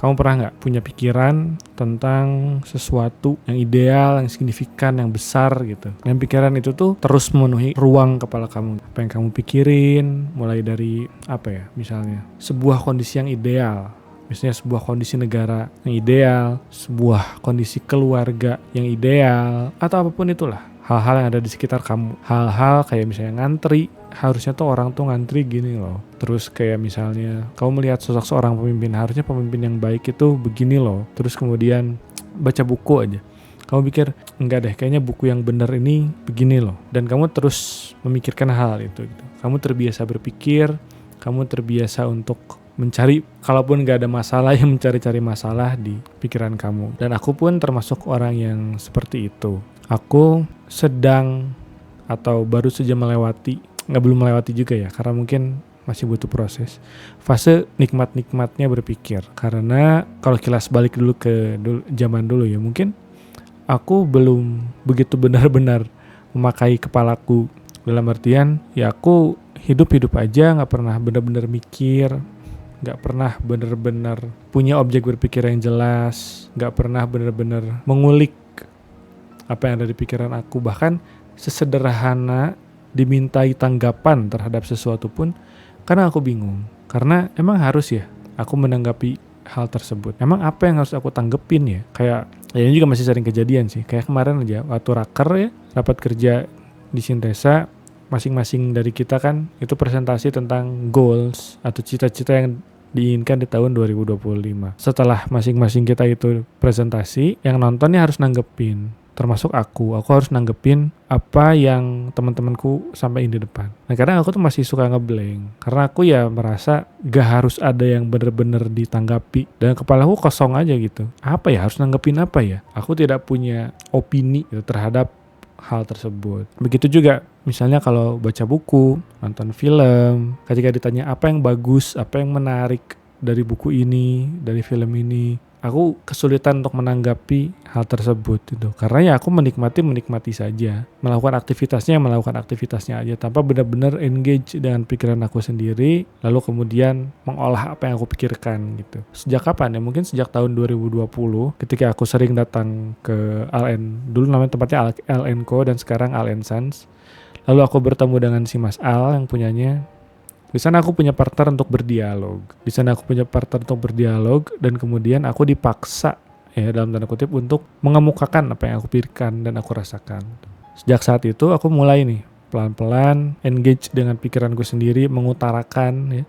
Kamu pernah nggak punya pikiran tentang sesuatu yang ideal, yang signifikan, yang besar gitu? Dan pikiran itu tuh terus memenuhi ruang kepala kamu. Apa yang kamu pikirin, mulai dari misalnya sebuah kondisi yang ideal. Misalnya sebuah kondisi negara yang ideal, sebuah kondisi keluarga yang ideal, atau apapun itulah. Hal-hal yang ada di sekitar kamu. Hal-hal kayak misalnya ngantri. Harusnya tuh orang tuh ngantri gini loh. Terus kayak misalnya kamu melihat sosok seorang pemimpin. Harusnya pemimpin yang baik itu begini loh. Terus kemudian baca buku aja. Kamu pikir, enggak deh, kayaknya buku yang benar ini begini loh. Dan kamu terus memikirkan hal itu gitu. Kamu terbiasa berpikir. Kamu terbiasa untuk mencari, kalaupun gak ada masalah, yang mencari-cari masalah di pikiran kamu. Dan aku pun termasuk orang yang seperti itu. Aku sedang atau baru saja belum melewati juga ya, karena mungkin masih butuh proses, fase nikmat-nikmatnya berpikir. Karena kalau kilas balik dulu ke zaman dulu ya, mungkin aku belum begitu benar-benar memakai kepalaku. Dalam artian ya aku hidup aja, gak pernah benar-benar mikir, gak pernah benar-benar punya objek berpikir yang jelas, gak pernah benar-benar mengulik apa yang ada di pikiran aku. Bahkan sesederhana dimintai tanggapan terhadap sesuatu pun karena aku bingung. Karena emang harus ya aku menanggapi hal tersebut. Emang apa yang harus aku tanggepin ya? Kayak ini juga masih sering kejadian sih. Kayak kemarin aja waktu rapat kerja di Sintesa, masing-masing dari kita kan itu presentasi tentang goals atau cita-cita yang diinginkan di tahun 2025. Setelah masing-masing kita itu presentasi, yang nontonnya harus nanggepin. Termasuk aku harus nanggepin apa yang teman-temanku sampaikan di depan. Nah kadang aku tuh masih suka ngeblank, karena aku ya merasa gak harus ada yang bener-bener ditanggapi, dan kepalaku kosong aja gitu. Apa ya, harus nanggepin apa ya? Aku tidak punya opini gitu terhadap hal tersebut. Begitu juga misalnya kalau baca buku, nonton film, ketika ditanya apa yang bagus, apa yang menarik dari buku ini, dari film ini, aku kesulitan untuk menanggapi hal tersebut gitu. Karena ya aku menikmati saja, melakukan aktivitasnya aja tanpa benar-benar engage dengan pikiran aku sendiri, lalu kemudian mengolah apa yang aku pikirkan gitu. Sejak kapan ya? Mungkin sejak tahun 2020 ketika aku sering datang ke Al-En, dulu namanya tempatnya Al-En Co dan sekarang Al-En Sans. Lalu aku bertemu dengan si Mas Al yang punyanya. Di sana aku punya partner untuk berdialog. Dan kemudian aku dipaksa ya dalam tanda kutip untuk mengemukakan apa yang aku pikirkan dan aku rasakan. Sejak saat itu aku mulai nih pelan-pelan engage dengan pikiranku sendiri, mengutarakan ya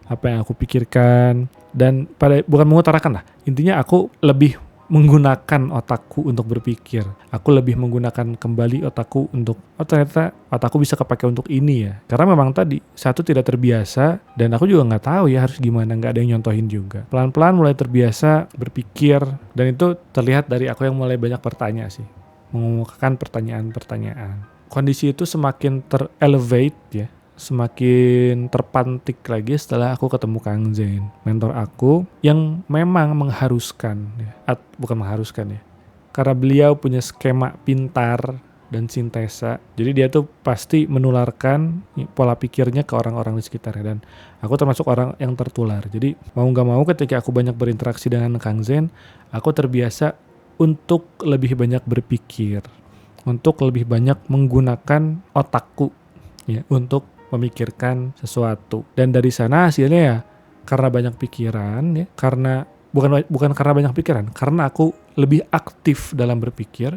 apa yang aku pikirkan, dan bukan mengutarakan lah. Intinya aku lebih menggunakan otakku untuk berpikir. Aku lebih menggunakan kembali otakku untuk, ternyata otakku bisa kepakai untuk ini ya. Karena memang tadi, satu tidak terbiasa, dan aku juga gak tahu ya harus gimana, gak ada yang nyontohin juga. Pelan-pelan mulai terbiasa berpikir, dan itu terlihat dari aku yang mulai banyak bertanya sih. Mengemukakan pertanyaan-pertanyaan. Kondisi itu semakin ter-elevate ya, semakin terpantik lagi setelah aku ketemu Kang Zain, mentor aku yang memang mengharuskan ya, bukan mengharuskan ya, karena beliau punya skema pintar dan sintesa, jadi dia tuh pasti menularkan pola pikirnya ke orang-orang di sekitarnya, dan aku termasuk orang yang tertular. Jadi mau gak mau ketika aku banyak berinteraksi dengan Kang Zain, aku terbiasa untuk lebih banyak berpikir, untuk lebih banyak menggunakan otakku ya untuk memikirkan sesuatu. Dan dari sana hasilnya ya karena banyak pikiran ya, karena bukan karena banyak pikiran, karena aku lebih aktif dalam berpikir,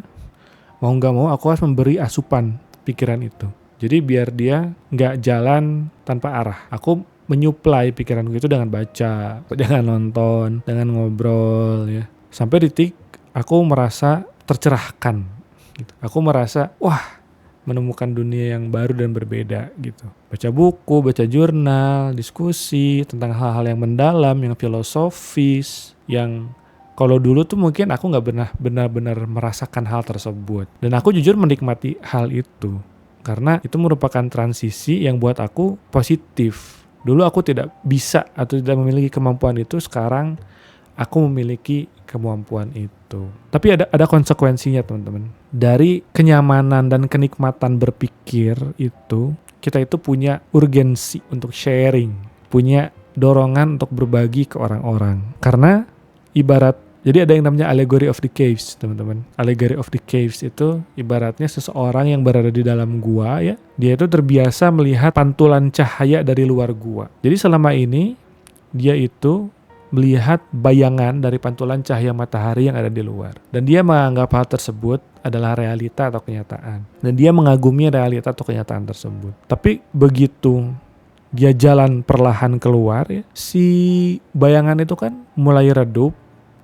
mau gak mau aku harus memberi asupan pikiran itu. Jadi biar dia gak jalan tanpa arah, aku menyuplai pikiranku itu dengan baca, dengan nonton, dengan ngobrol ya, sampai titik aku merasa tercerahkan gitu. Aku merasa wah, menemukan dunia yang baru dan berbeda gitu. Baca buku, baca jurnal, diskusi tentang hal-hal yang mendalam, yang filosofis, yang kalau dulu tuh mungkin aku gak pernah benar-benar merasakan hal tersebut. Dan aku jujur menikmati hal itu, karena itu merupakan transisi yang buat aku positif. Dulu aku tidak bisa atau tidak memiliki kemampuan itu, sekarang aku memiliki kemampuan itu. Tapi ada konsekuensinya teman-teman. Dari kenyamanan dan kenikmatan berpikir itu, kita itu punya urgensi untuk sharing, punya dorongan untuk berbagi ke orang-orang. Karena ibarat, jadi ada yang namanya allegory of the caves, teman-teman. Allegory of the caves itu ibaratnya seseorang yang berada di dalam gua ya. Dia itu terbiasa melihat pantulan cahaya dari luar gua. Jadi selama ini dia itu melihat bayangan dari pantulan cahaya matahari yang ada di luar. Dan dia menganggap hal tersebut adalah realita atau kenyataan. Dan dia mengagumi realita atau kenyataan tersebut. Tapi begitu dia jalan perlahan keluar ya, si bayangan itu kan mulai redup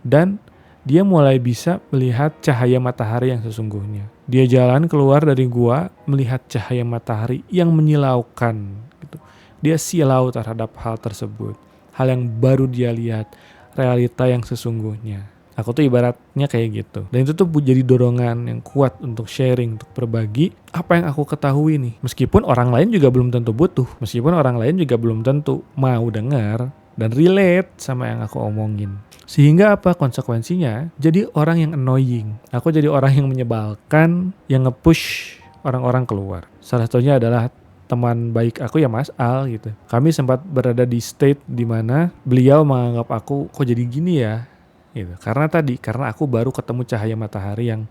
dan dia mulai bisa melihat cahaya matahari yang sesungguhnya. Dia jalan keluar dari gua melihat cahaya matahari yang menyilaukan gitu. Dia silau terhadap hal tersebut. Hal yang baru dia lihat, realita yang sesungguhnya. Aku tuh ibaratnya kayak gitu. Dan itu tuh jadi dorongan yang kuat untuk sharing, untuk berbagi apa yang aku ketahui nih. Meskipun orang lain juga belum tentu butuh. Meskipun orang lain juga belum tentu mau dengar dan relate sama yang aku omongin. Sehingga apa konsekuensinya? Jadi orang yang annoying. Aku jadi orang yang menyebalkan, yang nge-push orang-orang keluar. Salah satunya adalah teman baik aku ya Mas Al gitu. Kami sempat berada di state di mana beliau menganggap aku kok jadi gini ya gitu. Karena aku baru ketemu cahaya matahari yang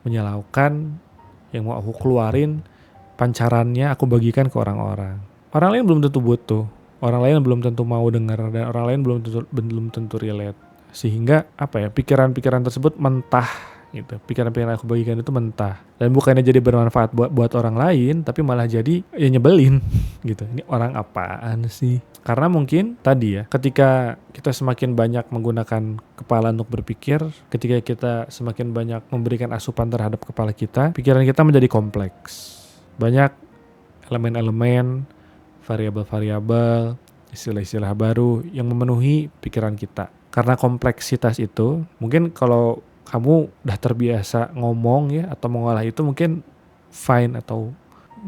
menyilaukan, yang mau aku keluarin pancarannya, aku bagikan ke orang-orang. Orang lain belum tentu butuh, orang lain belum tentu mau dengar, dan orang lain belum tentu relate. Sehingga pikiran-pikiran tersebut mentah gitu. Pikiran-pikiran aku bagikan itu mentah dan bukannya jadi bermanfaat buat orang lain, tapi malah jadi ya nyebelin gitu. Ini orang apaan sih? Karena mungkin tadi ya, ketika kita semakin banyak menggunakan kepala untuk berpikir, ketika kita semakin banyak memberikan asupan terhadap kepala kita, pikiran kita menjadi kompleks. Banyak elemen-elemen, variabel-variabel, istilah-istilah baru yang memenuhi pikiran kita. Karena kompleksitas itu, mungkin kalau kamu udah terbiasa ngomong ya atau mengolah itu mungkin fine atau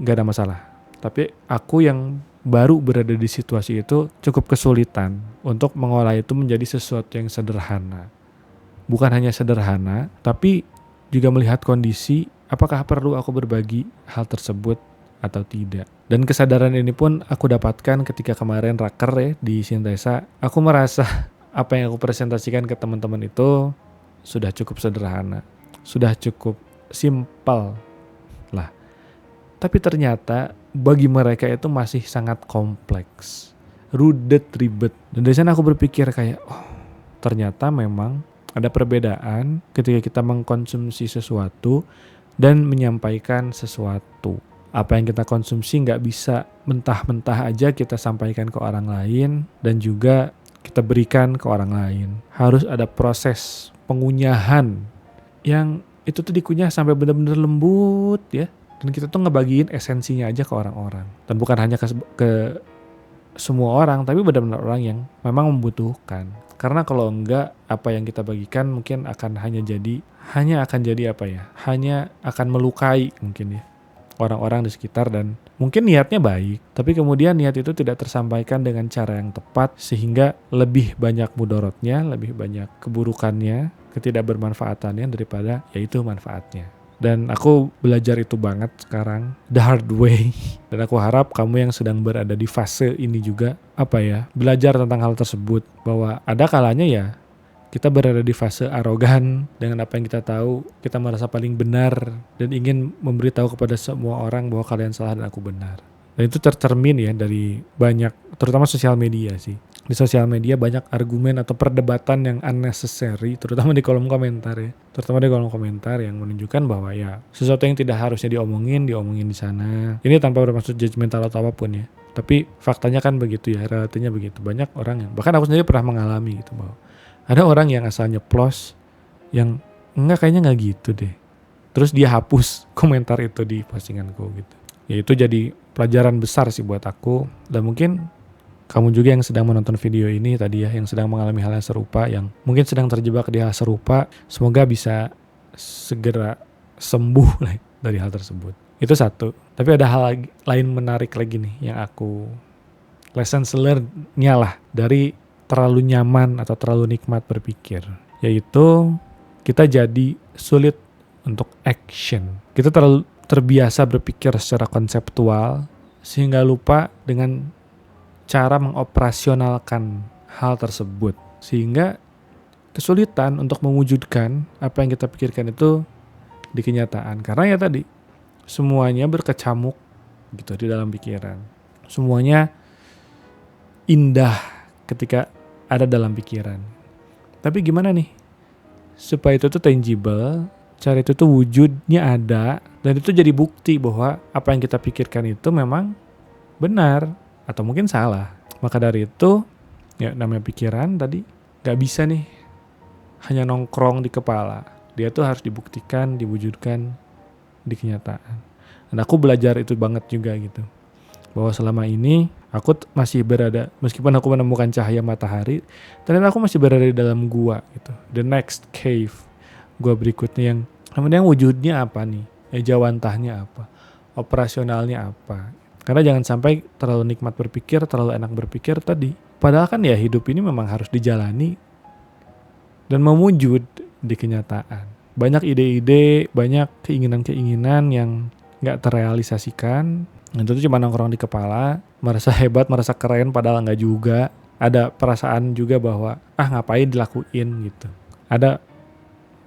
gak ada masalah. Tapi aku yang baru berada di situasi itu cukup kesulitan untuk mengolah itu menjadi sesuatu yang sederhana. Bukan hanya sederhana, tapi juga melihat kondisi apakah perlu aku berbagi hal tersebut atau tidak. Dan kesadaran ini pun aku dapatkan ketika kemarin raker ya di Sintesa. Aku merasa apa yang aku presentasikan ke teman-teman itu sudah cukup sederhana, sudah cukup simpel lah. Tapi ternyata bagi mereka itu masih sangat kompleks, ribet. Dan dari sana aku berpikir kayak, ternyata memang ada perbedaan ketika kita mengkonsumsi sesuatu dan menyampaikan sesuatu. Apa yang kita konsumsi nggak bisa mentah-mentah aja kita sampaikan ke orang lain dan juga kita berikan ke orang lain. Harus ada proses pengunyahan yang itu tuh dikunyah sampai benar-benar lembut ya, dan kita tuh ngebagiin esensinya aja ke orang-orang, dan bukan hanya ke semua orang, tapi benar-benar orang yang memang membutuhkan. Karena kalau enggak, apa yang kita bagikan mungkin hanya akan melukai mungkin ya orang-orang di sekitar, dan mungkin niatnya baik, tapi kemudian niat itu tidak tersampaikan dengan cara yang tepat, sehingga lebih banyak mudorotnya, lebih banyak keburukannya, ketidakbermanfaatannya daripada yaitu manfaatnya. Dan aku belajar itu banget sekarang, the hard way. Dan aku harap kamu yang sedang berada di fase ini juga belajar tentang hal tersebut, bahwa ada kalanya ya kita berada di fase arogan dengan apa yang kita tahu, kita merasa paling benar dan ingin memberitahu kepada semua orang bahwa kalian salah dan aku benar. Dan itu tercermin ya dari banyak, terutama sosial media sih. Di sosial media banyak argumen atau perdebatan yang unnecessary, terutama di kolom komentar ya. Terutama di kolom komentar yang menunjukkan bahwa ya sesuatu yang tidak harusnya diomongin di sana. Ini tanpa bermaksud judgmental atau apapun ya. Tapi faktanya kan begitu ya, realitanya begitu. Banyak orang yang, bahkan aku sendiri pernah mengalami gitu, bahwa ada orang yang asal nyeplos, yang kayaknya nggak gitu deh. Terus dia hapus komentar itu di postinganku gitu. Ya itu jadi pelajaran besar sih buat aku. Dan mungkin kamu juga yang sedang menonton video ini tadi ya, yang sedang mengalami hal yang serupa, yang mungkin sedang terjebak di hal serupa, semoga bisa segera sembuh dari hal tersebut. Itu satu. Tapi ada hal lain menarik lagi nih yang aku lessons learned-nya lah dari terlalu nyaman atau terlalu nikmat berpikir, yaitu kita jadi sulit untuk action. Kita terlalu terbiasa berpikir secara konseptual sehingga lupa dengan cara mengoperasionalkan hal tersebut. Sehingga kesulitan untuk mewujudkan apa yang kita pikirkan itu di kenyataan. Karena ya tadi, semuanya berkecamuk gitu di dalam pikiran. Semuanya indah ketika ada dalam pikiran. Tapi gimana nih supaya itu tuh tangible, cara itu tuh wujudnya ada, dan itu jadi bukti bahwa apa yang kita pikirkan itu memang benar atau mungkin salah. Maka dari itu, ya namanya pikiran tadi gak bisa nih hanya nongkrong di kepala. Dia tuh harus dibuktikan, diwujudkan di kenyataan. Dan aku belajar itu banget juga gitu. Bahwa selama ini aku masih berada, meskipun aku menemukan cahaya matahari, ternyata aku masih berada di dalam gua gitu. The next cave, gua berikutnya yang kemudian wujudnya apa nih? Jawantahnya apa? Operasionalnya apa? Karena jangan sampai terlalu nikmat berpikir, terlalu enak berpikir tadi. Padahal kan ya hidup ini memang harus dijalani dan mewujud di kenyataan. Banyak ide-ide, banyak keinginan-keinginan yang gak terrealisasikan. Itu tuh cuma nongkrong di kepala, merasa hebat, merasa keren, padahal nggak juga. Ada perasaan juga bahwa ngapain dilakuin gitu. Ada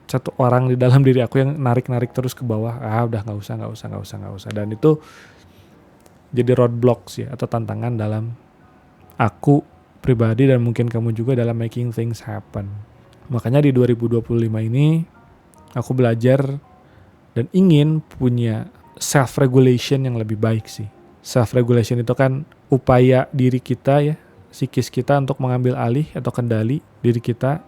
satu orang di dalam diri aku yang narik-narik terus ke bawah. Udah nggak usah. Dan itu jadi roadblocks ya, atau tantangan dalam aku pribadi dan mungkin kamu juga dalam making things happen. Makanya di 2025 ini aku belajar dan ingin punya self-regulation yang lebih baik sih. Self-regulation itu kan upaya diri kita ya, psikis kita untuk mengambil alih atau kendali diri kita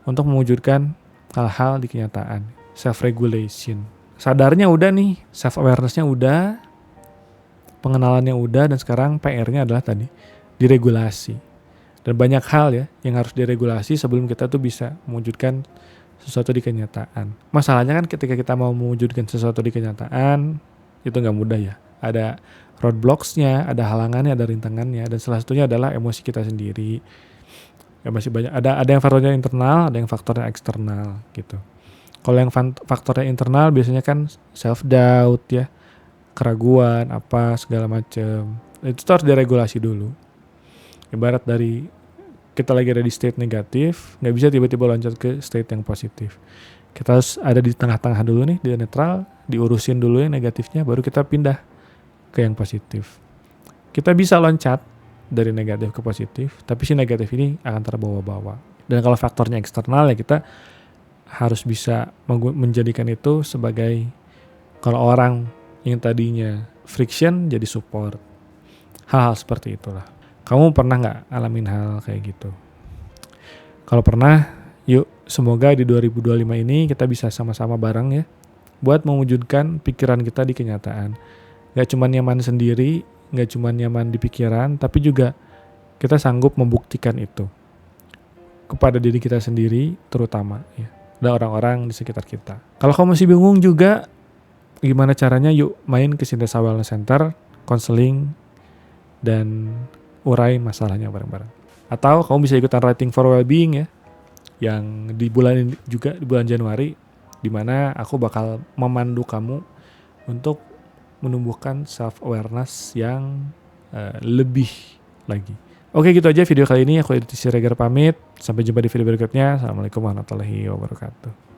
untuk mewujudkan hal-hal di kenyataan. Self-regulation. Sadarnya udah nih, self-awareness-nya udah, pengenalannya udah, dan sekarang PR-nya adalah tadi, diregulasi. Dan banyak hal ya yang harus diregulasi sebelum kita tuh bisa mewujudkan sesuatu di kenyataan. Masalahnya kan ketika kita mau mewujudkan sesuatu di kenyataan, itu gak mudah ya. Ada roadblocks-nya, ada halangannya, ada rintangannya, dan salah satunya adalah emosi kita sendiri. Ya masih banyak, ada yang faktornya internal, ada yang faktornya eksternal gitu. Kalau yang faktornya internal biasanya kan self-doubt ya, keraguan, apa segala macam. Itu harus diregulasi dulu. Ibarat dari kita lagi ada di state negatif, gak bisa tiba-tiba loncat ke state yang positif. Kita harus ada di tengah-tengah dulu nih, di netral, diurusin dulu yang negatifnya, baru kita pindah ke yang positif. Kita bisa loncat dari negatif ke positif, tapi si negatif ini akan terbawa-bawa. Dan kalau faktornya eksternal ya kita harus bisa menjadikan itu sebagai, kalau orang yang tadinya friction jadi support. Hal-hal seperti itulah. Kamu pernah gak alamin hal kayak gitu? Kalau pernah, yuk semoga di 2025 ini kita bisa sama-sama bareng ya, buat mewujudkan pikiran kita di kenyataan. Gak cuma nyaman sendiri, gak cuma nyaman di pikiran, tapi juga kita sanggup membuktikan itu kepada diri kita sendiri terutama ya, dan orang-orang di sekitar kita. Kalau kamu masih bingung juga gimana caranya, yuk main ke Sintesa Wellness Center, konseling, dan urai masalahnya bareng-bareng. Atau kamu bisa ikutan Writing for Wellbeing ya, yang di bulan ini juga, di bulan Januari, di mana aku bakal memandu kamu untuk menumbuhkan self-awareness yang lebih lagi. Oke, gitu aja video kali ini. Aku Edith Siregar pamit. Sampai jumpa di video berikutnya. Assalamualaikum warahmatullahi wabarakatuh.